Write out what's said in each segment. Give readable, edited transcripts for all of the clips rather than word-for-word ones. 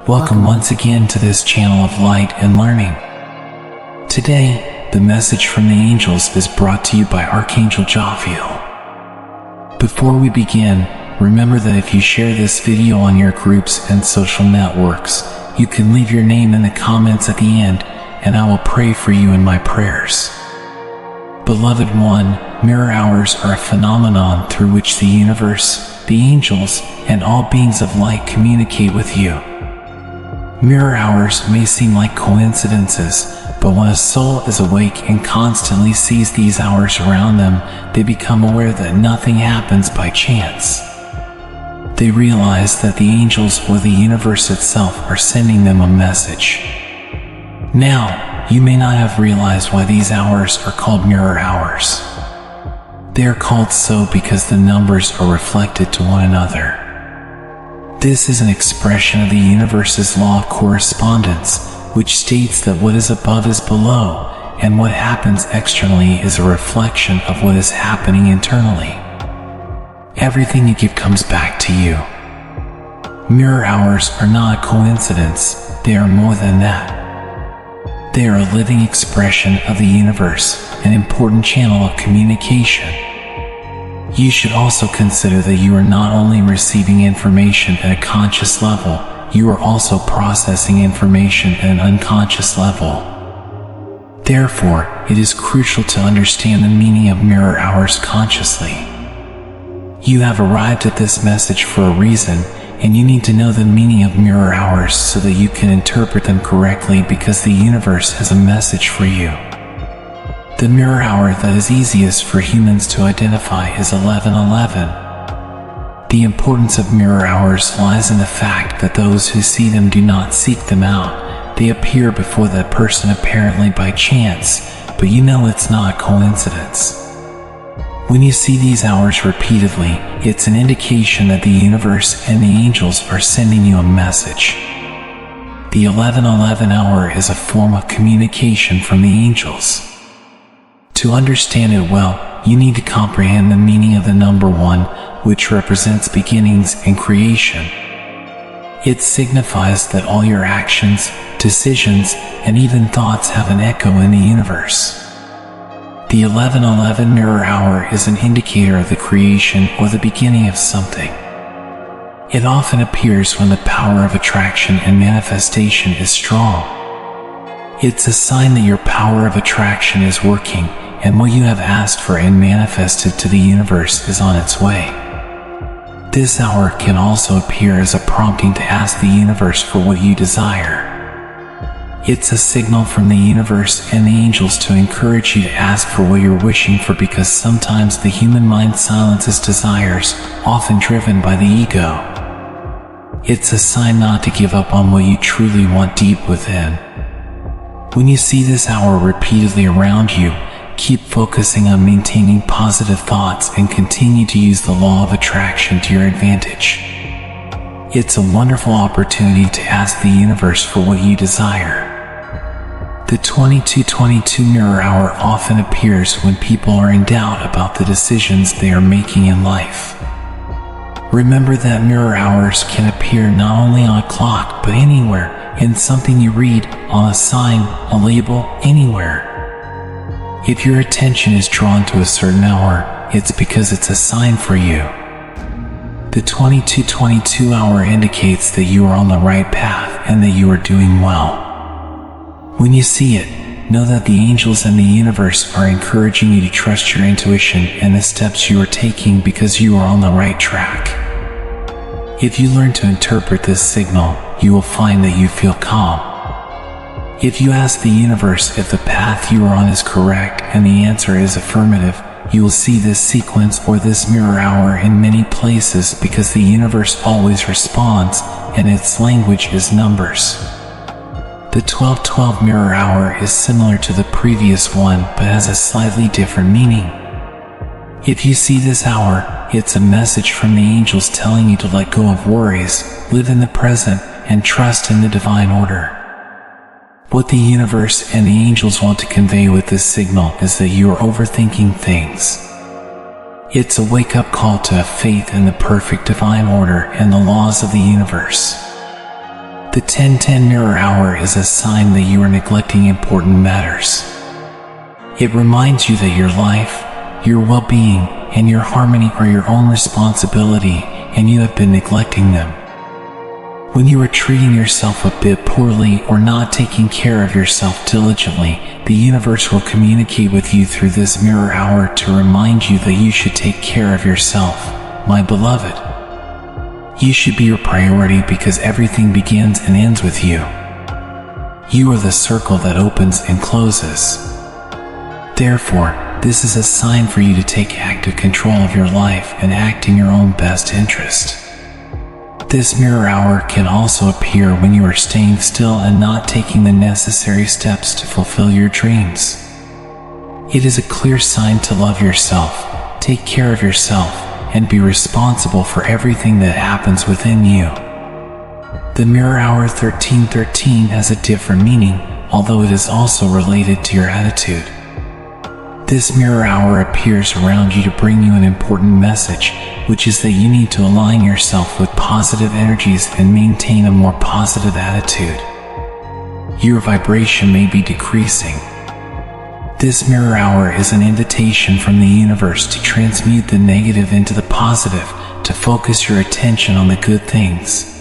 Welcome once again to this channel of light and learning. Today, the message from the angels is brought to you by Archangel Jofiel. Before we begin, remember that if you share this video on your groups and social networks, you can leave your name in the comments at the end, and I will pray for you in my prayers. Beloved one, mirror hours are a phenomenon through which the universe, the angels, and all beings of light communicate with you. Mirror hours may seem like coincidences, but when a soul is awake and constantly sees these hours around them, they become aware that nothing happens by chance. They realize that the angels or the universe itself are sending them a message. Now, you may not have realized why these hours are called mirror hours. They are called so because the numbers are reflected to one another. This is an expression of the universe's law of correspondence, which states that what is above is below, and what happens externally is a reflection of what is happening internally. Everything you give comes back to you. Mirror hours are not a coincidence, they are more than that. They are a living expression of the universe, an important channel of communication. You should also consider that you are not only receiving information at a conscious level, you are also processing information at an unconscious level. Therefore, it is crucial to understand the meaning of mirror hours consciously. You have arrived at this message for a reason, and you need to know the meaning of mirror hours so that you can interpret them correctly, because the universe has a message for you. The mirror hour that is easiest for humans to identify is 11:11. The importance of mirror hours lies in the fact that those who see them do not seek them out. They appear before that person apparently by chance, but you know it's not a coincidence. When you see these hours repeatedly, it's an indication that the universe and the angels are sending you a message. The 11:11 hour is a form of communication from the angels. To understand it well, you need to comprehend the meaning of the number 1, which represents beginnings and creation. It signifies that all your actions, decisions, and even thoughts have an echo in the universe. The 11:11 mirror hour is an indicator of the creation or the beginning of something. It often appears when the power of attraction and manifestation is strong. It's a sign that your power of attraction is working, and what you have asked for and manifested to the universe is on its way. This hour can also appear as a prompting to ask the universe for what you desire. It's a signal from the universe and the angels to encourage you to ask for what you're wishing for, because sometimes the human mind silences desires, often driven by the ego. It's a sign not to give up on what you truly want deep within. When you see this hour repeatedly around you, keep focusing on maintaining positive thoughts and continue to use the law of attraction to your advantage. It's a wonderful opportunity to ask the universe for what you desire. The 22:22 mirror hour often appears when people are in doubt about the decisions they are making in life. Remember that mirror hours can appear not only on a clock, but anywhere, in something you read, on a sign, a label, anywhere. If your attention is drawn to a certain hour, it's because it's a sign for you. The 22:22 hour indicates that you are on the right path and that you are doing well. When you see it, know that the angels and the universe are encouraging you to trust your intuition and the steps you are taking, because you are on the right track. If you learn to interpret this signal, you will find that you feel calm. If you ask the universe if the path you are on is correct and the answer is affirmative, you will see this sequence or this mirror hour in many places, because the universe always responds, and its language is numbers. The 12:12 mirror hour is similar to the previous one, but has a slightly different meaning. If you see this hour, it's a message from the angels telling you to let go of worries, live in the present, and trust in the divine order. What the universe and the angels want to convey with this signal is that you are overthinking things. It's a wake-up call to have faith in the perfect divine order and the laws of the universe. The 10-10 mirror hour is a sign that you are neglecting important matters. It reminds you that your life, your well-being, and your harmony are your own responsibility, and you have been neglecting them. When you are treating yourself a bit poorly or not taking care of yourself diligently, the universe will communicate with you through this mirror hour to remind you that you should take care of yourself, my beloved. You should be your priority because everything begins and ends with you. You are the circle that opens and closes. Therefore, this is a sign for you to take active control of your life and act in your own best interest. This mirror hour can also appear when you are staying still and not taking the necessary steps to fulfill your dreams. It is a clear sign to love yourself, take care of yourself, and be responsible for everything that happens within you. The mirror hour 1313 has a different meaning, although it is also related to your attitude. This mirror hour appears around you to bring you an important message, which is that you need to align yourself with positive energies and maintain a more positive attitude. Your vibration may be decreasing. This mirror hour is an invitation from the universe to transmute the negative into the positive, to focus your attention on the good things.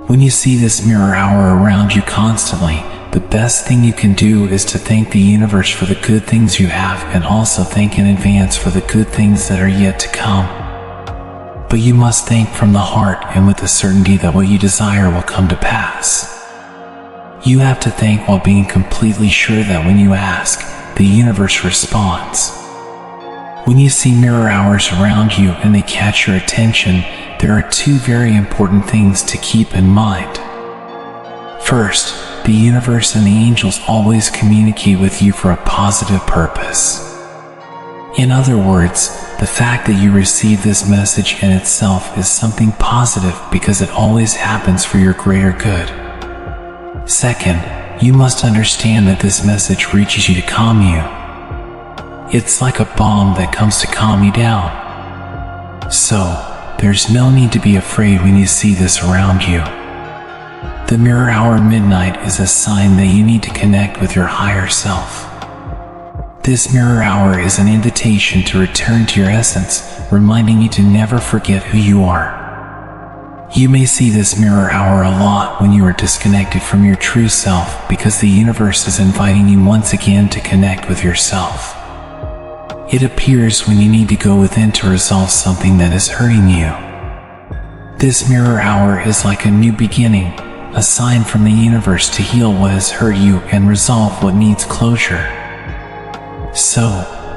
When you see this mirror hour around you constantly, the best thing you can do is to thank the universe for the good things you have and also thank in advance for the good things that are yet to come. But you must thank from the heart and with the certainty that what you desire will come to pass. You have to thank while being completely sure that when you ask, the universe responds. When you see mirror hours around you and they catch your attention, there are two very important things to keep in mind. First, the universe and the angels always communicate with you for a positive purpose. In other words, the fact that you receive this message in itself is something positive because it always happens for your greater good. Second, you must understand that this message reaches you to calm you. It's like a balm that comes to calm you down. So, there's no need to be afraid when you see this around you. The mirror hour midnight is a sign that you need to connect with your higher self. This mirror hour is an invitation to return to your essence, reminding you to never forget who you are. You may see this mirror hour a lot when you are disconnected from your true self because the universe is inviting you once again to connect with yourself. It appears when you need to go within to resolve something that is hurting you. This mirror hour is like a new beginning, a sign from the universe to heal what has hurt you and resolve what needs closure. So,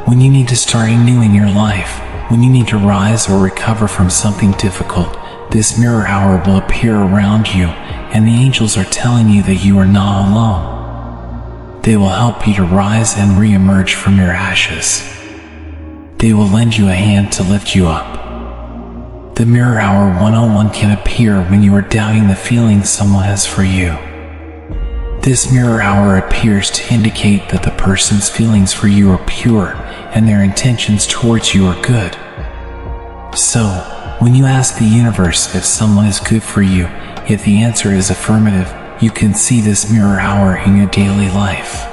when you need to start anew in your life, when you need to rise or recover from something difficult, this mirror hour will appear around you, and the angels are telling you that you are not alone. They will help you to rise and re-emerge from your ashes. They will lend you a hand to lift you up. The mirror hour 101 can appear when you are doubting the feelings someone has for you. This mirror hour appears to indicate that the person's feelings for you are pure and their intentions towards you are good. So, when you ask the universe if someone is good for you, if the answer is affirmative, you can see this mirror hour in your daily life.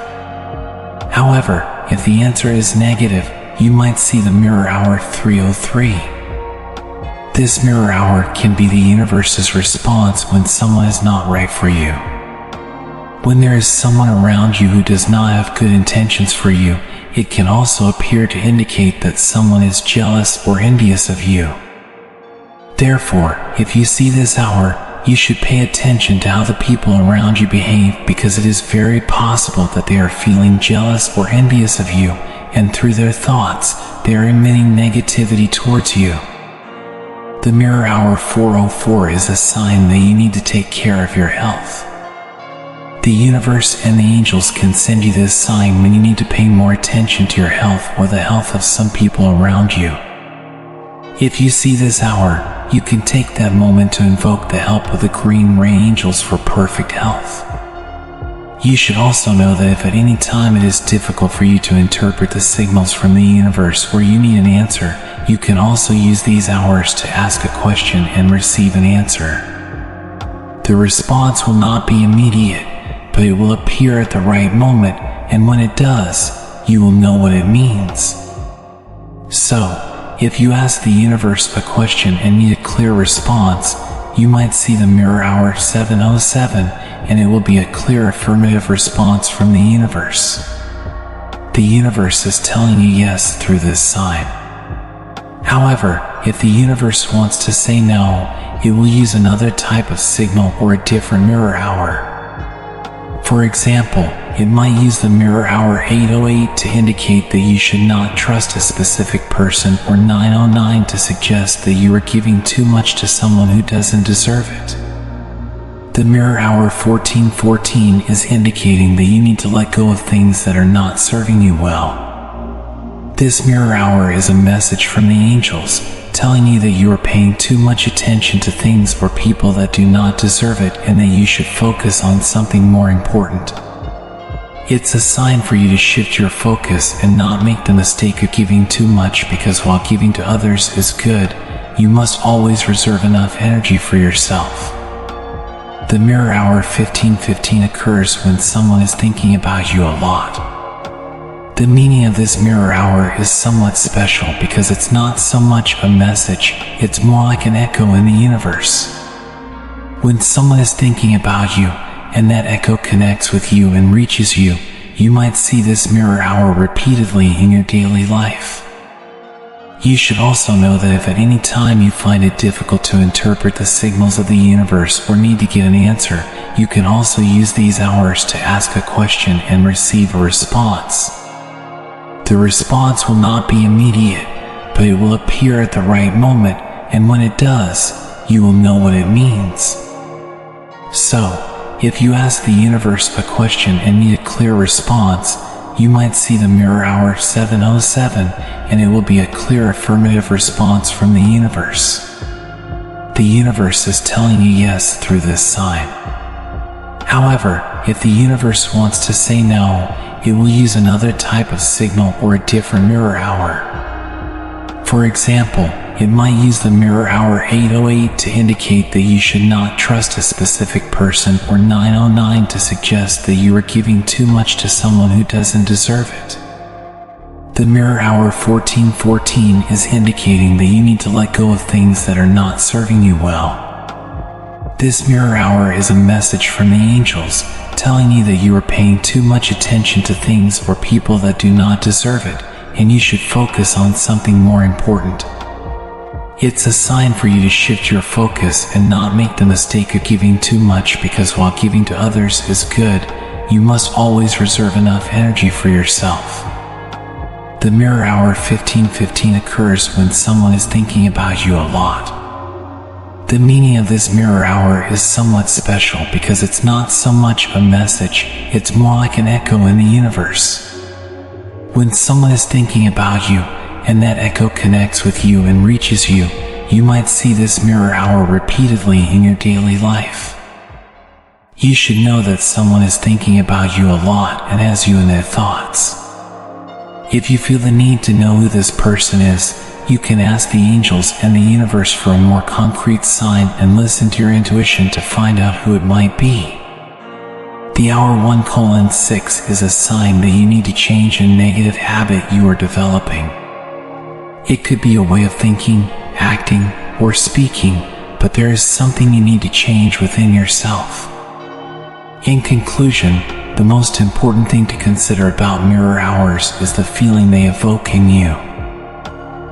However, if the answer is negative, you might see the mirror hour 303. This mirror hour can be the universe's response when someone is not right for you. When there is someone around you who does not have good intentions for you, it can also appear to indicate that someone is jealous or envious of you. Therefore, if you see this hour, you should pay attention to how the people around you behave because it is very possible that they are feeling jealous or envious of you, and through their thoughts, they are emitting negativity towards you. The mirror hour 404 is a sign that you need to take care of your health. The universe and the angels can send you this sign when you need to pay more attention to your health or the health of some people around you. If you see this hour, you can take that moment to invoke the help of the green ray angels for perfect health. You should also know that if at any time it is difficult for you to interpret the signals from the universe or you need an answer, you can also use these hours to ask a question and receive an answer. The response will not be immediate, but it will appear at the right moment, and when it does, you will know what it means. So, if you ask the universe a question and need a clear response, you might see the mirror hour 707, and it will be a clear affirmative response from the universe. The universe is telling you yes through this sign. However, if the universe wants to say no, it will use another type of signal or a different mirror hour. For example, it might use the mirror hour 808 to indicate that you should not trust a specific person, or 909 to suggest that you are giving too much to someone who doesn't deserve it. The mirror hour 1414 is indicating that you need to let go of things that are not serving you well. This mirror hour is a message from the angels, telling you that you are paying too much attention to things or people that do not deserve it, and that you should focus on something more important. It's a sign for you to shift your focus and not make the mistake of giving too much, because while giving to others is good, you must always reserve enough energy for yourself. The mirror hour 1515 occurs when someone is thinking about you a lot. The meaning of this mirror hour is somewhat special because it's not so much a message, it's more like an echo in the universe. When someone is thinking about you, and that echo connects with you and reaches you, you might see this mirror hour repeatedly in your daily life. You should also know that if at any time you find it difficult to interpret the signals of the universe or need to get an answer, you can also use these hours to ask a question and receive a response. The response will not be immediate, but it will appear at the right moment, and when it does, you will know what it means. So, if you ask the universe a question and need a clear response, you might see the mirror hour 707, and it will be a clear affirmative response from the universe. The universe is telling you yes through this sign. However, if the universe wants to say no, it will use another type of signal or a different mirror hour. For example, it might use the mirror hour 808 to indicate that you should not trust a specific person, or 909 to suggest that you are giving too much to someone who doesn't deserve it. The mirror hour 1414 is indicating that you need to let go of things that are not serving you well. This mirror hour is a message from the angels, telling you that you are paying too much attention to things or people that do not deserve it, and you should focus on something more important. It's a sign for you to shift your focus and not make the mistake of giving too much, because while giving to others is good, you must always reserve enough energy for yourself. The mirror hour 1515 occurs when someone is thinking about you a lot. The meaning of this mirror hour is somewhat special because it's not so much a message, it's more like an echo in the universe. When someone is thinking about you, and that echo connects with you and reaches you, you might see this mirror hour repeatedly in your daily life. You should know that someone is thinking about you a lot and has you in their thoughts. If you feel the need to know who this person is, you can ask the angels and the universe for a more concrete sign and listen to your intuition to find out who it might be. The hour 1:6 is a sign that you need to change a negative habit you are developing. It could be a way of thinking, acting, or speaking, but there is something you need to change within yourself. In conclusion, the most important thing to consider about mirror hours is the feeling they evoke in you.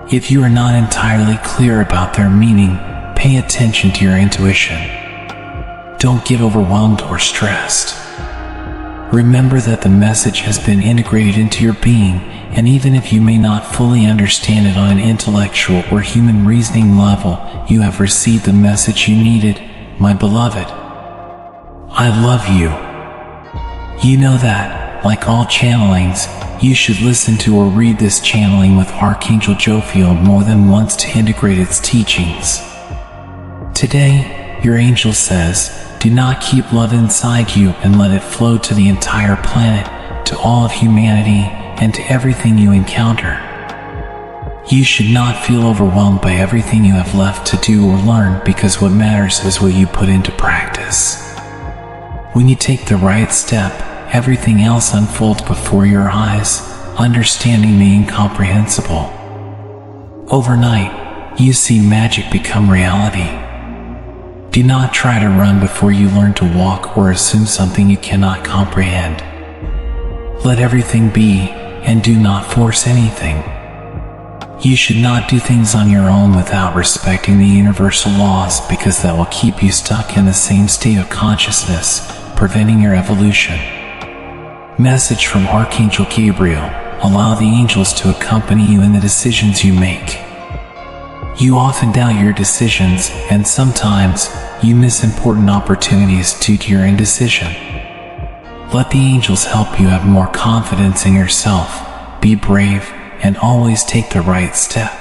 If you are not entirely clear about their meaning, pay attention to your intuition. Don't get overwhelmed or stressed. Remember that the message has been integrated into your being, and even if you may not fully understand it on an intellectual or human reasoning level, you have received the message you needed, my beloved. I love you. You know that, like all channelings, you should listen to or read this channeling with Archangel Jofiel more than once to integrate its teachings. Today, your angel says, do not keep love inside you and let it flow to the entire planet, to all of humanity, and to everything you encounter. You should not feel overwhelmed by everything you have left to do or learn, because what matters is what you put into practice. purpose. When you take the right step, everything else unfolds before your eyes, understanding the incomprehensible. Overnight, you see magic become reality. Do not try to run before you learn to walk or assume something you cannot comprehend. Let everything be, and do not force anything. You should not do things on your own without respecting the universal laws, because that will keep you stuck in the same state of consciousness, preventing your evolution. Message from Archangel Gabriel: allow the angels to accompany you in the decisions you make. You often doubt your decisions, and sometimes you miss important opportunities due to your indecision. Let the angels help you have more confidence in yourself, be brave, and always take the right step.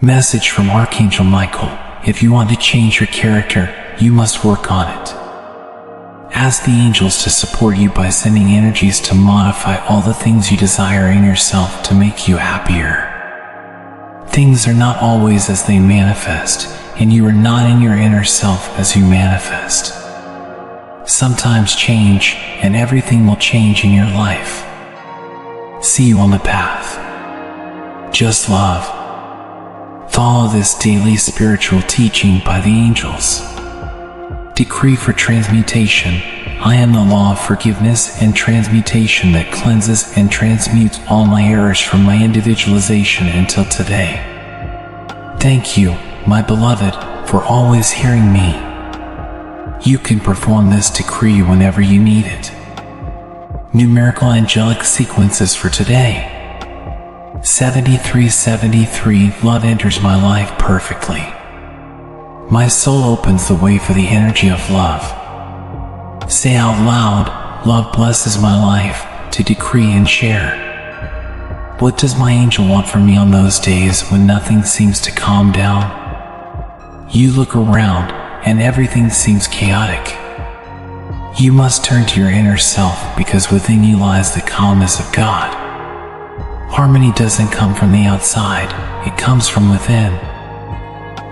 Message from Archangel Michael: if you want to change your character, you must work on it. Ask the angels to support you by sending energies to modify all the things you desire in yourself to make you happier. Things are not always as they manifest, and you are not in your inner self as you manifest. Sometimes change, and everything will change in your life. See you on the path. Just love. Follow this daily spiritual teaching by the angels. Decree for transmutation: I am the law of forgiveness and transmutation that cleanses and transmutes all my errors from my individualization until today. Thank you, my beloved, for always hearing me. You can perform this decree whenever you need it. Numerical angelic sequences for today. 7373. Love enters my life perfectly. My soul opens the way for the energy of love. Say out loud: love blesses my life, to decree and share. What does my angel want from me on those days when nothing seems to calm down? You look around, and everything seems chaotic. You must turn to your inner self, because within you lies the calmness of God. Harmony doesn't come from the outside, it comes from within.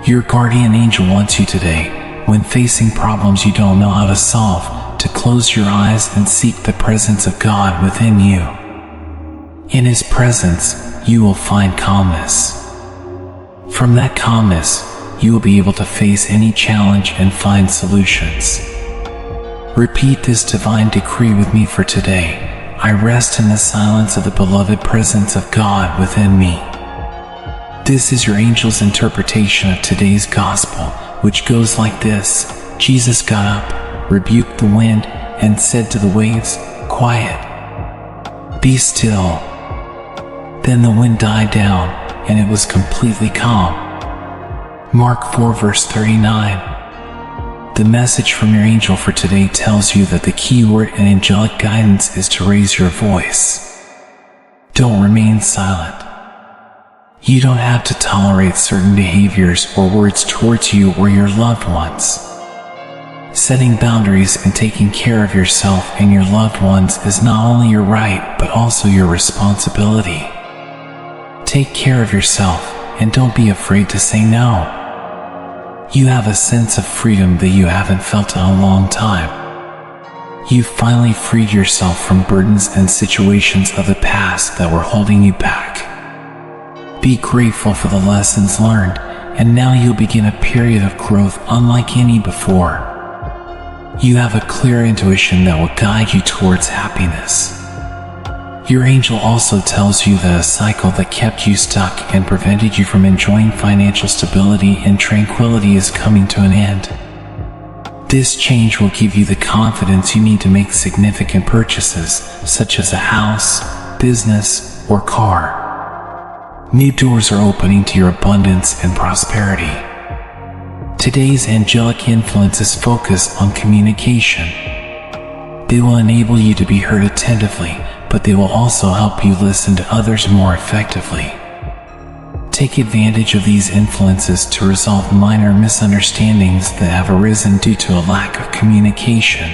Your guardian angel wants you today, when facing problems you don't know how to solve, to close your eyes and seek the presence of God within you. In His presence, you will find calmness. From that calmness, you will be able to face any challenge and find solutions. Repeat this divine decree with me for today. I rest in the silence of the beloved presence of God within me. This is your angel's interpretation of today's gospel, which goes like this: Jesus got up, rebuked the wind, and said to the waves, "Quiet, be still." Then the wind died down, and it was completely calm. Mark 4 verse 39. The message from your angel for today tells you that the key word in angelic guidance is to raise your voice. Don't remain silent. You don't have to tolerate certain behaviors or words towards you or your loved ones. Setting boundaries and taking care of yourself and your loved ones is not only your right, but also your responsibility. Take care of yourself, and don't be afraid to say no. You have a sense of freedom that you haven't felt in a long time. You've finally freed yourself from burdens and situations of the past that were holding you back. Be grateful for the lessons learned, and now you'll begin a period of growth unlike any before. You have a clear intuition that will guide you towards happiness. Your angel also tells you that a cycle that kept you stuck and prevented you from enjoying financial stability and tranquility is coming to an end. This change will give you the confidence you need to make significant purchases, such as a house, business, or car. New doors are opening to your abundance and prosperity. Today's angelic influences focus on communication. They will enable you to be heard attentively, but they will also help you listen to others more effectively. Take advantage of these influences to resolve minor misunderstandings that have arisen due to a lack of communication.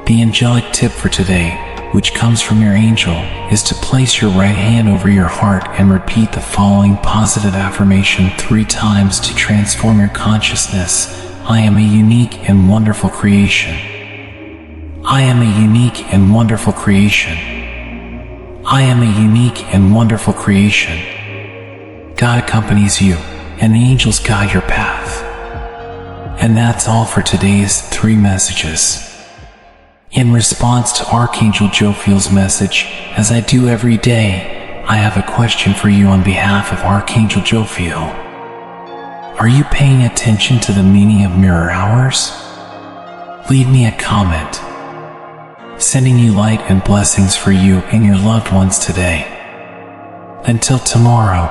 The angelic tip for today, which comes from your angel, is to place your right hand over your heart and repeat the following positive affirmation 3 times to transform your consciousness, I am a unique and wonderful creation. I am a unique and wonderful creation. I am a unique and wonderful creation. God accompanies you, and the angels guide your path. And that's all for today's 3 messages. In response to Archangel Jofiel's message, as I do every day, I have a question for you on behalf of Archangel Jofiel. Are you paying attention to the meaning of mirror hours? Leave me a comment. Sending you light and blessings for you and your loved ones today. Until tomorrow,